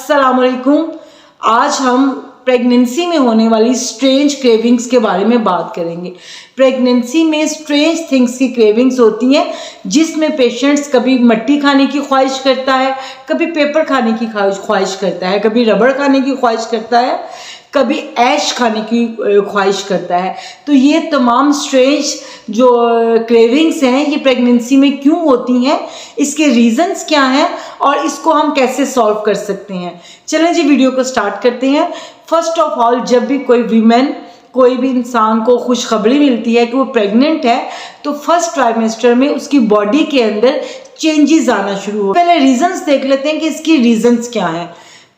अस्सलाम वालेकुम। आज हम प्रेगनेंसी में होने वाली स्ट्रेंज क्रेविंग्स के बारे में बात करेंगे। प्रेगनेंसी में स्ट्रेंज थिंग्स की क्रेविंग्स होती हैं, जिसमें पेशेंट्स कभी मट्टी खाने की ख्वाहिश करता है, कभी पेपर खाने की ख्वाहिश करता है, कभी रबड़ खाने की ख्वाहिश करता है, कभी ऐश खाने की ख्वाहिश करता है। तो ये तमाम स्ट्रेंज जो क्रेविंग्स हैं ये प्रेगनेंसी में क्यों होती हैं, इसके रीजंस क्या हैं और इसको हम कैसे सॉल्व कर सकते हैं। चलें जी वीडियो को स्टार्ट करते हैं। फर्स्ट ऑफ ऑल, जब भी कोई भी इंसान को खुशखबरी मिलती है कि वो प्रेग्नेंट है, तो फर्स्ट ट्राइमेस्टर में उसकी बॉडी के अंदर चेंजेस आना शुरू हो। पहले रीजंस देख लेते हैं कि इसकी रीजंस क्या हैं।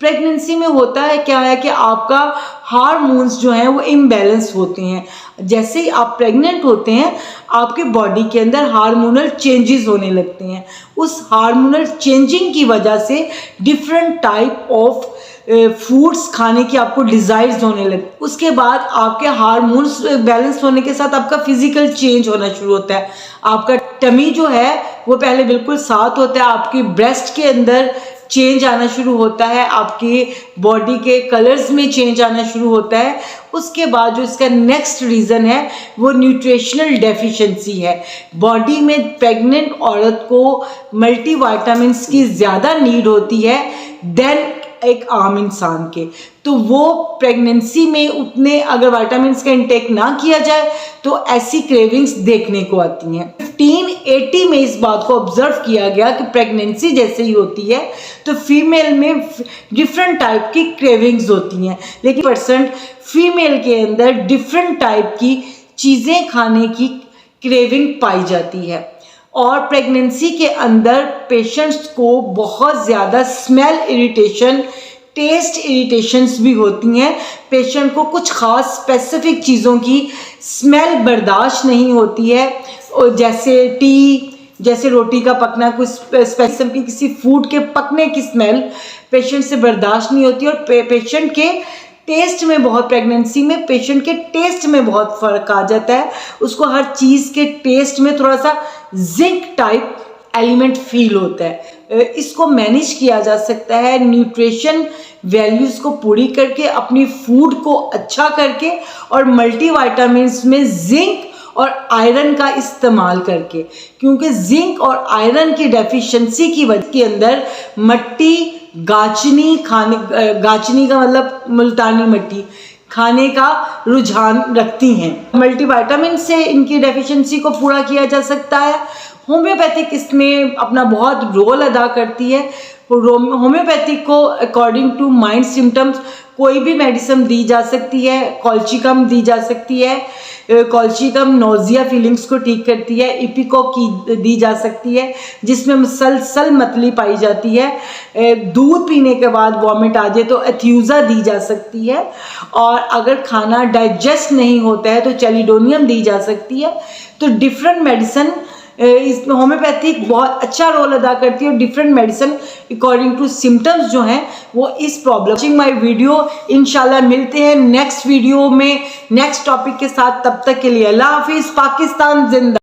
प्रेगनेंसी में होता है क्या है कि आपका हार्मोन्स जो हैं वो इम्बैलेंस होते हैं। जैसे ही आप प्रेग्नेंट होते हैं, आपके बॉडी के अंदर हार्मोनल चेंजेस होने लगते हैं। उस हार्मोनल चेंजिंग की वजह से डिफरेंट टाइप ऑफ फूड्स खाने की आपको डिज़ायर्स होने लगती। उसके बाद आपके हार्मोन्स बैलेंस होने के साथ आपका फिजिकल चेंज होना शुरू होता है। आपका टमी जो है वो पहले बिल्कुल साथ होता है, आपकी ब्रेस्ट के अंदर चेंज आना शुरू होता है, आपकी बॉडी के कलर्स में चेंज आना शुरू होता है। उसके बाद जो इसका नेक्स्ट रीज़न है वो न्यूट्रिशनल डेफिशिएंसी है। बॉडी में प्रेग्नेंट औरत को मल्टीविटामिन्स की ज़्यादा नीड होती है देन एक आम इंसान के। तो वो प्रेगनेंसी में उतने अगर विटामिन्स का इंटेक ना किया जाए तो ऐसी क्रेविंग्स देखने को आती हैं। 1580 में इस बात को ऑब्जर्व किया गया कि प्रेगनेंसी जैसे ही होती है तो फीमेल में डिफरेंट टाइप की क्रेविंग्स होती हैं, लेकिन परसेंट फीमेल के अंदर डिफरेंट टाइप की चीज़ें खाने की क्रेविंग पाई जाती है। और प्रेगनेंसी के अंदर पेशेंट्स को बहुत ज़्यादा स्मेल इरिटेशन, टेस्ट इरिटेशंस भी होती हैं। पेशेंट को कुछ ख़ास स्पेसिफिक चीज़ों की स्मेल बर्दाश्त नहीं होती है, और जैसे रोटी का पकना, कुछ स्पेसिफिक किसी फूड के पकने की स्मेल पेशेंट से बर्दाश्त नहीं होती। और पेशेंट के टेस्ट में बहुत प्रेगनेंसी में पेशेंट के टेस्ट में बहुत फ़र्क आ जाता है। उसको हर चीज़ के टेस्ट में थोड़ा सा जिंक टाइप एलिमेंट फील होता है। इसको मैनेज किया जा सकता है न्यूट्रिशन वैल्यूज़ को पूरी करके, अपनी फूड को अच्छा करके और मल्टीविटामिन्स में जिंक और आयरन का इस्तेमाल करके। क्योंकि जिंक और आयरन की डेफिशिएंसी की वजह के अंदर मट्टी, गाचनी का मतलब मुल्तानी मट्टी खाने का रुझान रखती हैं। मल्टीविटामिन से इनकी डेफिशिएंसी को पूरा किया जा सकता है। होम्योपैथिक इसमें अपना बहुत रोल अदा करती है। होम्योपैथिक को अकॉर्डिंग टू माइंड सिम्टम्स कोई भी मेडिसिन दी जा सकती है। कॉल्चिकम दी जा सकती है। कॉल्चिकम नोजिया फीलिंग्स को ठीक करती है। इपिको की दी जा सकती है, जिसमें मुसलसल मतली पाई जाती है। दूध पीने के बाद वॉमिट आ जाए तो एथ्यूज़ा दी जा सकती है। और अगर खाना डाइजेस्ट नहीं होता है तो चैलिडोनियम दी जा सकती है। तो डिफरेंट मेडिसिन इसमें होम्योपैथिक बहुत अच्छा रोल अदा करती है, और different medicine according to symptoms जो हैं वो इस प्रॉब्लम। वॉचिंग माय वीडियो, इंशाल्लाह मिलते हैं नेक्स्ट वीडियो में नेक्स्ट टॉपिक के साथ। तब तक के लिए अल्लाह हाफिज़। पाकिस्तान जिंदा।